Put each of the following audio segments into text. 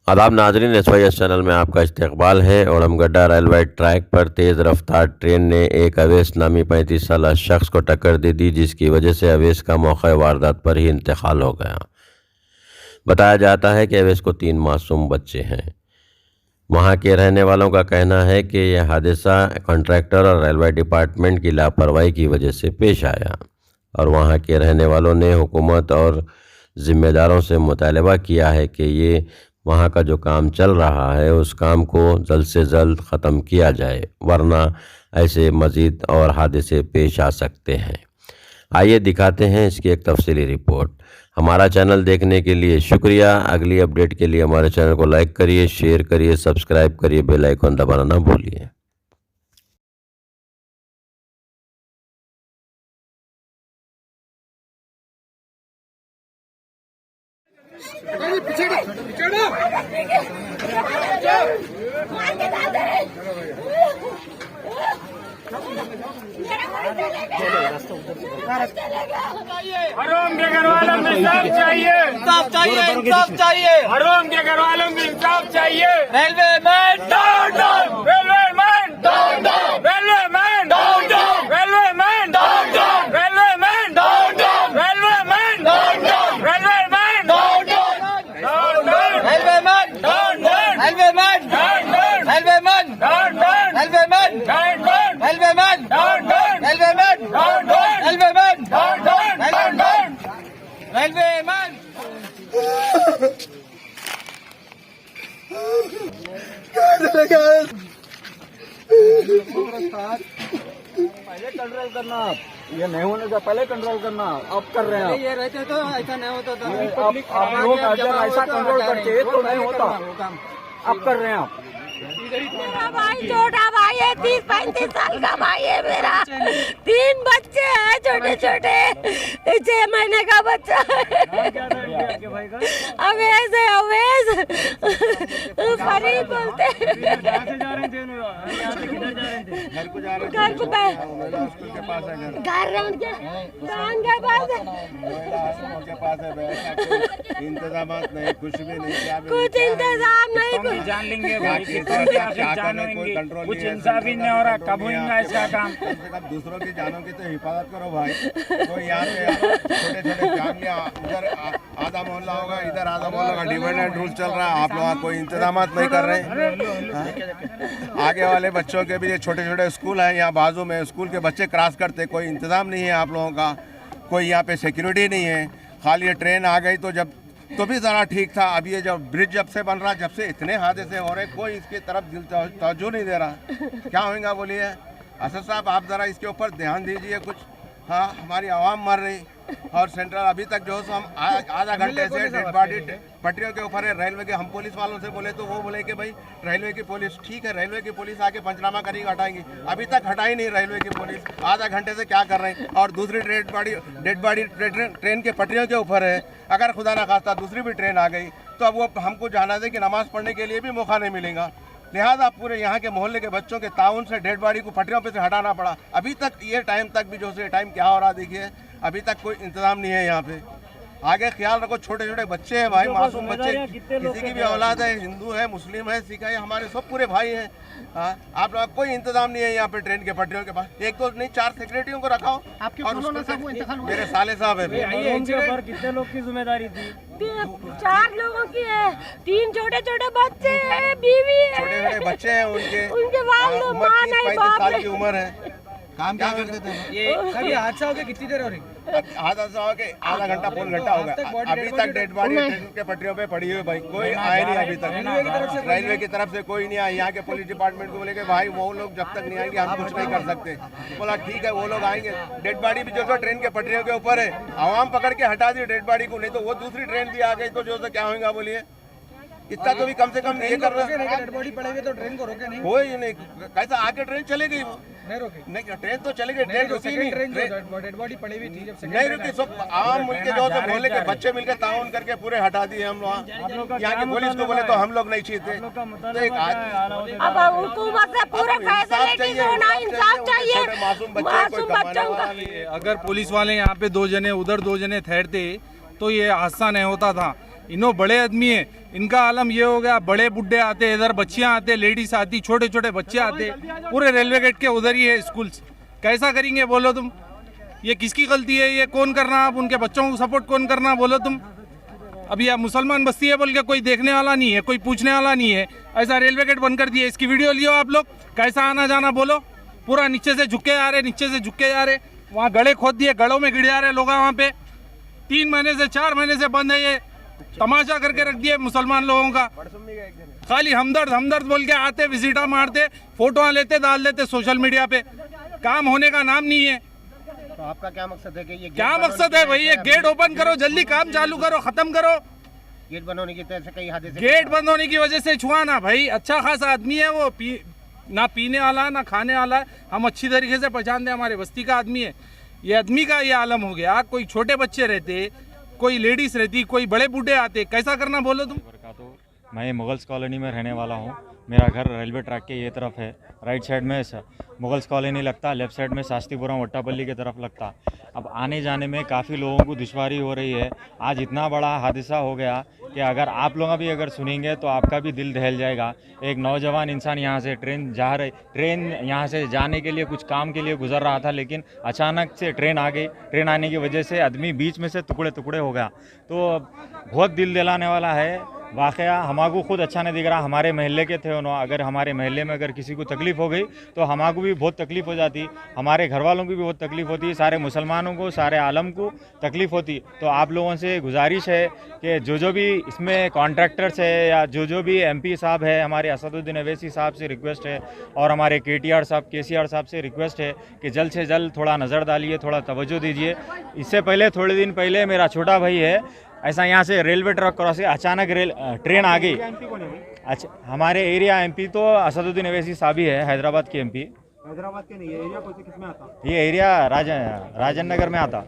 आदाब नाजरीन, SYS channel में आपका इस्तकबाल है। और अमगड्डा रेलवे ट्रैक पर तेज़ रफ्तार ट्रेन ने एक अवैस नामी 35 साला शख्स को टक्कर दे दी, जिसकी वजह से अवैस का मौके वारदात पर ही इंतकाल हो गया। बताया जाता है कि अवैस को 3 मासूम बच्चे हैं। वहां के रहने वालों का कहना है कि यह हादसा कॉन्ट्रैक्टर और रेलवे डिपार्टमेंट की लापरवाही की वजह से पेश आया, और वहां के रहने वालों ने हुकूमत और ज़िम्मेदारों से मुतालबा किया है कि ये वहाँ का जो काम चल रहा है उस काम को जल्द से जल्द ख़त्म किया जाए, वरना ऐसे मज़ीद और हादसे पेश आ सकते हैं। आइए दिखाते हैं इसकी एक तफसीली रिपोर्ट। हमारा चैनल देखने के लिए शुक्रिया। अगली अपडेट के लिए हमारे चैनल को लाइक करिए, शेयर करिए, सब्सक्राइब करिए, बेल आइकन दबाना ना भूलिए। हराम के घर वालों में इंसाफ चाहिए, इंसाफ चाहिए, इंसाफ चाहिए। हराम के घर वालों में इंसाफ चाहिए। Railway man down down, railway man down down, railway man down down, railway man down down, railway man down down, railway man down down, railway man down down, railway man down down, railway man down down, railway man down down, railway man down down, railway man down down, railway man down down, railway man down down, railway man. पहले control करना, आप ये नहीं होने से पहले control करना। अब कर रहे हैं आप। ये रहते तो ऐसा नहीं होता था। आप लोग अगर ऐसा कंट्रोल करते तो नहीं होता। अब कर रहे हैं आप। मेरा भाई छोटा भाई है, 30-35 साल का भाई है मेरा। 3 बच्चे हैं छोटे छोटे, 6 महीने का बच्चा है। अवेज है, अवेज फरीद बोलते हैं। घर को घर उनके कान के पास है। इंतजाम नहीं, कुछ भी नहीं, कुछ इंतजाम नहीं, कुछ जान लेंगे भाई, कुछ इंसाफ ही नहीं हो रहा। कब होगा इसका काम? कम से कम दूसरों की जानों की तो हिफाजत करो भाई। तो यहाँ पे छोटे छोटे फैमिलियाँ, उधर आधा मोहल्ला होगा, इधर आधा मोहल्ला का डिवाइडेड रूल चल रहा है। आप लोग कोई इंतजाम नहीं कर रहे हैं। आगे वाले बच्चों के भी ये छोटे छोटे स्कूल हैं, यहाँ बाजू में स्कूल के बच्चे क्रॉस करते, कोई इंतजाम नहीं है आप लोगों का। कोई यहाँ पे सिक्योरिटी नहीं है। खाली ये ट्रेन आ गई तो भी ज़रा ठीक था। अब ये जब ब्रिज जब से बन रहा, जब से इतने हादसे हो रहे, कोई इसकी तरफ तवज्जो नहीं दे रहा। क्या होगा बोलिए असद साहब, आप ज़रा इसके ऊपर ध्यान दीजिए कुछ। हाँ, हमारी आवाम मर रही, और सेंट्रल अभी तक जो हम आधा घंटे से डेड बॉडी पटरियों के ऊपर है। रेलवे के हम पुलिस वालों से बोले तो वो बोले कि भाई रेलवे की पुलिस ठीक है, रेलवे की पुलिस आके पंचनामा करेगी, हटाएंगी। अभी तक हटाई नहीं रेलवे की पुलिस। आधा घंटे से क्या कर रहे हैं। और दूसरी डेड बॉडी ट्रेन के पटरियों के ऊपर है। अगर खुदा ना खास्ता दूसरी भी ट्रेन आ गई तो अब वो हमको जाना दे कि नमाज पढ़ने के लिए भी मौका नहीं मिलेगा। लिहाजा पूरे यहाँ के मोहल्ले के बच्चों के ताउन से डेड बॉडी को पटरियों पे से हटाना पड़ा। अभी तक ये टाइम तक भी जो से टाइम क्या हो रहा देखिए, अभी तक कोई इंतजाम नहीं है यहाँ पे। आगे ख्याल रखो, छोटे छोटे बच्चे हैं भाई, मासूम बच्चे, किसी की भी औलाद है, हिंदू है, मुस्लिम है, सिख है, हमारे सब पूरे भाई हैं। आप लोग कोई इंतजाम नहीं है यहाँ पे ट्रेन के पटरियों के पास। एक तो नहीं, 4 सेक्रेटरियों को रखाओ। और मेरे साले साहब है। कितने लोग की जिम्मेदारी थी? 4 लोगों की है। 3 छोटे छोटे बच्चे हैं, बीवी है, छोटे छोटे बच्चे हैं उनके वालिद मां नहीं, 35 साल की उम्र है। काम क्या करते थे? ये हादसा हो गया कितनी देर हो रही? हादसा हो के आधा घंटा पौन घंटा होगा। अभी तक डेड बॉडी ट्रेन के पटरियों पे पड़ी हुई भाई, कोई आए नहीं अभी तक। रेलवे की तरफ से कोई नहीं आया। यहाँ के पुलिस डिपार्टमेंट को बोले कि भाई वो लोग जब तक नहीं आएंगे हम कुछ नहीं कर सकते। बोला ठीक है, वो लोग आएंगे। डेड बॉडी भी जो ट्रेन के पटरियों के ऊपर है, आवाम पकड़ के हटा दी डेड बॉडी को, नहीं तो वो दूसरी ट्रेन भी आ गई तो जो क्या होगा बोलिए। इतना तो भी कम से कम ये कर रहा है। डेड बॉडी पड़ेगी तो ट्रेन को रोके नहीं? कोई नहीं, कैसा आके ट्रेन चले गई वो नहीं रोके? नहीं, ट्रेन तो चले गई, ट्रेन रुकी नहीं। डेड बॉडी पड़ी हुई थी जब नहीं रुकी, सब आम मिलके जो सब मोहल्ले के बच्चे मिलकर ताउन करके पूरे हटा दिए हम लोग। यहाँ की पुलिस को बोले तो हम लोग नहीं चाहते। तो एक अब हुकूमत से पूरे फैसले की होना, इंसाफ चाहिए मासूम बच्चों का। अगर पुलिस वाले यहाँ पे 2 जने उधर 2 जने ठहरते तो ये हादसा नहीं होता था। इन्हों बड़े आदमी है, इनका आलम ये हो गया, बड़े बुड्ढे आते इधर, बच्चियां आते, लेडीज आती, छोटे छोटे बच्चे आते, पूरे रेलवे गेट के उधर ही है स्कूल। कैसा करेंगे बोलो तुम? ये किसकी गलती है? ये कौन करना? आप उनके बच्चों को सपोर्ट कौन करना बोलो तुम? अभी आप मुसलमान बस्ती है बोल के कोई देखने वाला नहीं है, कोई पूछने वाला नहीं है। ऐसा रेलवे गेट बंद कर दिए। इसकी वीडियो लियो आप लोग, कैसा आना जाना बोलो। पूरा नीचे से झुके जा रहे, नीचे से झुके जा रहे, वहाँ गड़े खोद दिए, गड़ों में गिर जा रहे लोग वहाँ पे। 3 महीने से 4 महीने से बंद है, ये तमाशा करके रख दिए मुसलमान लोगों का। खाली हमदर्द हमदर्द बोल के आते, विजिटा मारते, फोटो लेते, डाल देते सोशल मीडिया पे। काम होने का नाम नहीं है। तो आपका क्या मकसद है कि ये क्या मकसद है भाई? ये गेट ओपन करो, जल्दी काम चालू करो, खत्म करो। गेट बंद होने की वजह से कई हादसे गेट बंद होने की वजह से छुआ ना भाई, अच्छा खासा आदमी है वो, ना पीने वाला है ना खाने वाला है। हम अच्छी तरीके से पहचानते हैं, हमारे बस्ती का आदमी है। ये आदमी का ये आलम हो गया। कोई छोटे बच्चे रहते, कोई लेडीज रहती, कोई बड़े बूढ़े आते, कैसा करना बोलो तुम? मैं मुगल्स कॉलोनी में रहने वाला हूँ। मेरा घर रेलवे ट्रैक के ये तरफ है। राइट साइड में मुगल्स कॉलोनी लगता, लेफ्ट साइड में शास्त्रीपुरम वट्टापल्ली की तरफ लगता। अब आने जाने में काफ़ी लोगों को दुश्वारी हो रही है। आज इतना बड़ा हादसा हो गया कि अगर आप लोग भी अगर सुनेंगे तो आपका भी दिल दहल जाएगा। एक नौजवान इंसान यहाँ से ट्रेन यहाँ से जाने के लिए कुछ काम के लिए गुजर रहा था, लेकिन अचानक से ट्रेन आ गई। ट्रेन आने की वजह से आदमी बीच में से टुकड़े टुकड़े हो गया। तो बहुत दिल दिलाने वाला है वाक़या। हमारे खुद अच्छा नहीं दिख रहा। हमारे महल्ले के थे उन्होंने, अगर हमारे महल्ले में अगर किसी को तकलीफ़ हो गई तो हमारे भी बहुत तकलीफ़ हो जाती, हमारे घर वालों की भी बहुत तकलीफ़ होती, सारे मुसलमानों को, सारे आलम को तकलीफ़ होती। तो आप लोगों से गुजारिश है कि जो भी इसमें कॉन्ट्रैक्टर्स है या जो भी MP साहब है, हमारे असदुद्दीन अवैसी साहब से रिक्वेस्ट है और हमारे KTR साहब, KCR साहब से रिक्वेस्ट है कि जल्द से जल्द थोड़ा नज़र डालिए, थोड़ा तवज्जो दीजिए। इससे पहले थोड़े दिन पहले मेरा छोटा भाई है, ऐसा यहाँ से रेलवे ट्रैक क्रॉस से अचानक ट्रेन आ गई। अच्छा, हमारे एरिया MP तो असदुद्दीन अवैसी साहब ही है, हैदराबाद के MP। हैदराबाद के नहीं, ये एरिया कौन से किस में आता? ये एरिया राजन नगर में आता।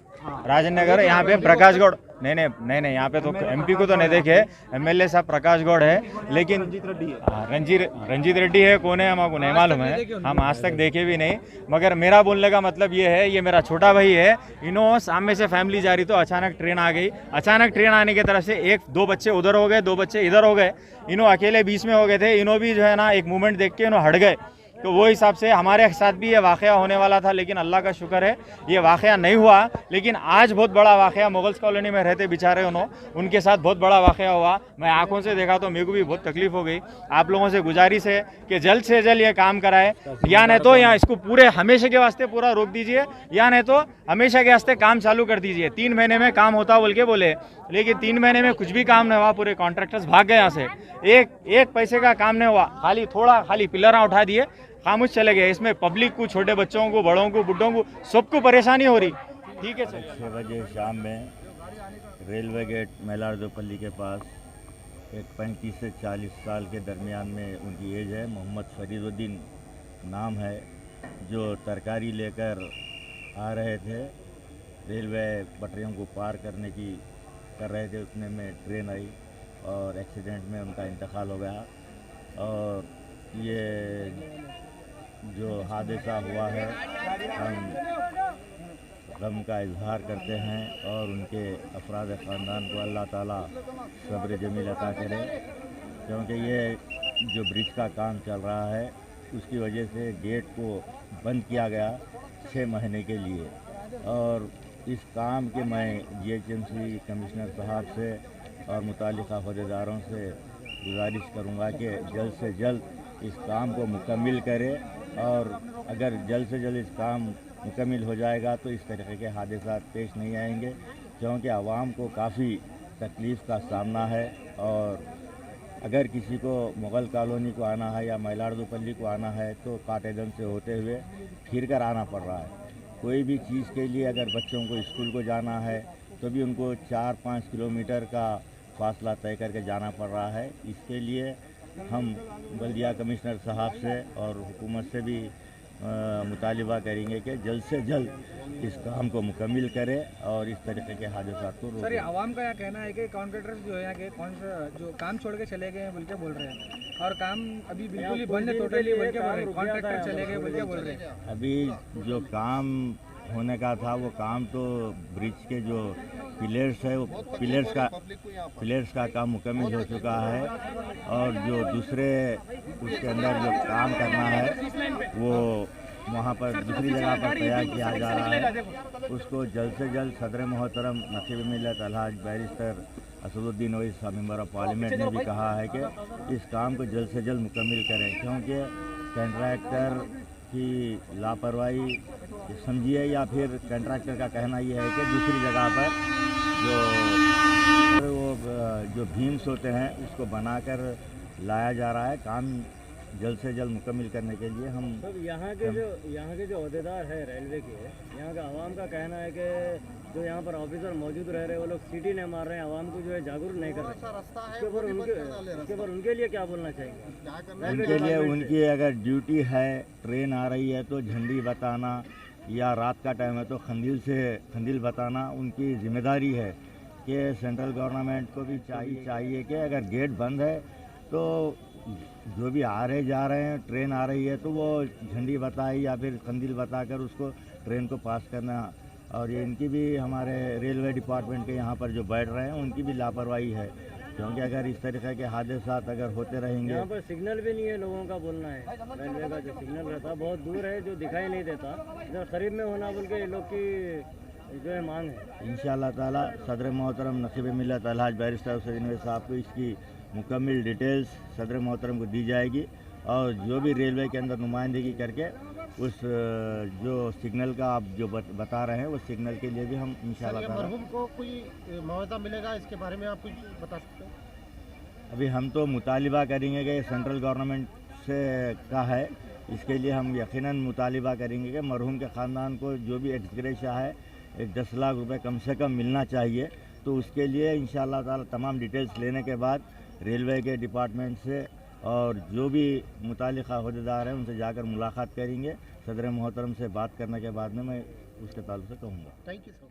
राजन नगर यहाँ पे प्रकाश गौड़, नहीं यहाँ पे तो MP को तो नहीं देखे, MLA साहब प्रकाश गौड़ है, लेकिन रंजीत रेड्डी है, कौन है हमको नहीं मालूम है, हम आज तक देखे भी नहीं। मगर मेरा बोलने का मतलब ये है, ये मेरा छोटा भाई है, इन्हों सामने से फैमिली जा रही तो अचानक ट्रेन आ गई। अचानक ट्रेन आने की तरफ से 2 बच्चे उधर हो गए, 2 बच्चे इधर हो गए, इन्हों अकेले बीच में हो गए थे। इन्हों भी जो है ना एक मूवमेंट देख के इन्हों हट गए। तो वो हिसाब से हमारे साथ भी ये वाक़या होने वाला था, लेकिन अल्लाह का शुक्र है ये वाक़या नहीं हुआ। लेकिन आज बहुत बड़ा वाक़या, मुगल्स कॉलोनी में रहते बेचारे उनके साथ बहुत बड़ा वाक़या हुआ। मैं आंखों से देखा तो मेरे को भी बहुत तकलीफ़ हो गई। आप लोगों से गुजारिश है कि जल्द से जल्द ये काम कराए, या नहीं तो यहाँ इसको पूरे हमेशा के वास्ते पूरा रोक दीजिए, या नहीं तो हमेशा के वास्ते काम चालू कर दीजिए। 3 महीने में काम होता बोल के बोले, लेकिन 3 महीने में कुछ भी काम नहीं हुआ। पूरे कॉन्ट्रैक्टर्स भाग गए यहाँ से, एक पैसे का काम नहीं हुआ। खाली पिलर उठा दिए, खामोश चले गए। इसमें पब्लिक को, छोटे बच्चों को, बड़ों को, बुड्ढों को, सबको परेशानी हो रही। ठीक है सर। 6 बजे शाम में रेलवे गेट मैलारदोपल्ली के पास एक 35 से 40 साल के दरमियान में उनकी एज है, मोहम्मद फरीदुद्दीन नाम है, जो तरकारी लेकर आ रहे थे, रेलवे पटरियों को पार कर रहे थे। उतने में ट्रेन आई और एक्सीडेंट में उनका इंतकाल हो गया। और ये जो हादसा हुआ है, हम गम का इजहार करते हैं और उनके अफराद ख़ानदान को अल्लाह ताला सब्र जमील अता करे, क्योंकि ये जो ब्रिज का काम चल रहा है उसकी वजह से गेट को बंद किया गया 6 महीने के लिए। और इस काम के मैं GHMC कमिश्नर साहब से और मुतालिका अहदेदारों से गुजारिश करूँगा कि जल्द से जल्द इस काम को मुकम्मिल करें। और अगर जल्द से जल्द इस काम मुकम्मिल हो जाएगा तो इस तरह के हादसा पेश नहीं आएंगे, क्योंकि आवाम को काफ़ी तकलीफ़ का सामना है। और अगर किसी को मुग़ल कॉलोनी को आना है या मैलारदोपल्ली को आना है तो काटेदम से होते हुए फिर कर आना पड़ रहा है। कोई भी चीज़ के लिए अगर बच्चों को स्कूल को जाना है तो भी उनको 4-5 किलोमीटर का फासला तय करके जाना पड़ रहा है। इसके लिए हम बल्दिया कमिश्नर साहब से और हुकूमत से भी मुतालिबा करेंगे कि जल्द से जल्द इस काम को मुकम्मिल करें और इस तरीके के हादसा को रोकें। सर, ये आवाम का यह कहना है कि कॉन्ट्रैक्टर्स जो है यहाँ के जो काम छोड़ के चले गए हैं बोल के बोल रहे हैं, और काम अभी बिल्कुल ही बंद है टोटली बोल के बोल रहे हैं, कॉन्ट्रैक्टर चले गए बोल के बोल रहे हैं। अभी जो काम होने का था वो काम तो ब्रिज के जो पिलर्स है वो पिलर्स का काम मुकम्मल हो चुका है और जो दूसरे उसके अंदर जो काम करना है वो वहाँ पर दूसरी जगह पर तैयार किया जा रहा है। उसको जल्द से जल्द सदर मोहतरम नसीब मिल्लत अलहाज barrister Asaduddin Owaisi member of parliament ने भी कहा है कि इस काम को जल्द से जल्द मुकम्मल करें, क्योंकि कंट्रैक्टर की लापरवाही समझिए या फिर कंट्रैक्टर का कहना यह है कि दूसरी जगह पर जो बीम्स होते हैं उसको बनाकर लाया जा रहा है। काम जल्द से जल्द मुकम्मल करने के लिए हम यहाँ के जो अहदेदार है रेलवे के, यहाँ का आवाम का कहना है कि जो यहाँ पर ऑफिसर मौजूद रह रहे हैं वो लोग सीटी नहीं मार रहे हैं, आवाम को जो है जागरूक नहीं कर रहे। इसके ऊपर उनके लिए क्या बोलना चाहिए? उनके लिए उनकी अगर ड्यूटी है, ट्रेन आ रही है तो झंडी बताना या रात का टाइम है तो खंदिल बताना उनकी जिम्मेदारी है कि सेंट्रल गवर्नमेंट को भी चाहिए कि अगर गेट बंद है तो जो भी आ रहे जा रहे हैं, ट्रेन आ रही है तो वो झंडी बताए या फिर खंदिल बताकर उसको ट्रेन को पास करना। और ये इनकी भी हमारे रेलवे डिपार्टमेंट के यहाँ पर जो बैठ रहे हैं उनकी भी लापरवाही है, क्योंकि अगर इस तरीके के हादसात अगर होते रहेंगे। यहाँ पर सिग्नल भी नहीं है, लोगों का बोलना है रेलवे का जो सिग्नल रहता है बहुत दूर है, जो दिखाई नहीं देता, इधर करीब में होना बोल के लोग की जो है मांग है। इंशाअल्लाह ताला सदर मोहतरम नसीब मिल्लत अलहाज बैरिस्टर सदीन ओवैसी साहब को इसकी मुकम्मल डिटेल्स सदर मोहतरम को दी जाएगी और जो भी रेलवे के अंदर नुमाइंदगी करके उस जो सिग्नल का आप जो बता रहे हैं उस सिग्नल के लिए भी हम इंशाअल्लाह ताला। मरहूम को कोई मुआवजा मिलेगा इसके बारे में आप कुछ बता सकते हैं? अभी हम तो मुतालिबा करेंगे कि सेंट्रल गवर्नमेंट से का है, इसके लिए हम यकीनन मुतालिबा करेंगे कि मरहूम के ख़ानदान को जो भी एक्सग्रेशिया है एक 10 लाख रुपए कम से कम मिलना चाहिए। तो उसके लिए इंशाअल्लाह ताला तमाम डिटेल्स लेने के बाद रेलवे के डिपार्टमेंट से और जो भी मुतालिका अहदेदार हैं उनसे जाकर मुलाकात करेंगे। सदर मोहतरम से बात करने के बाद में मैं उसके ताल्लुक से कहूँगा। Thank you sir.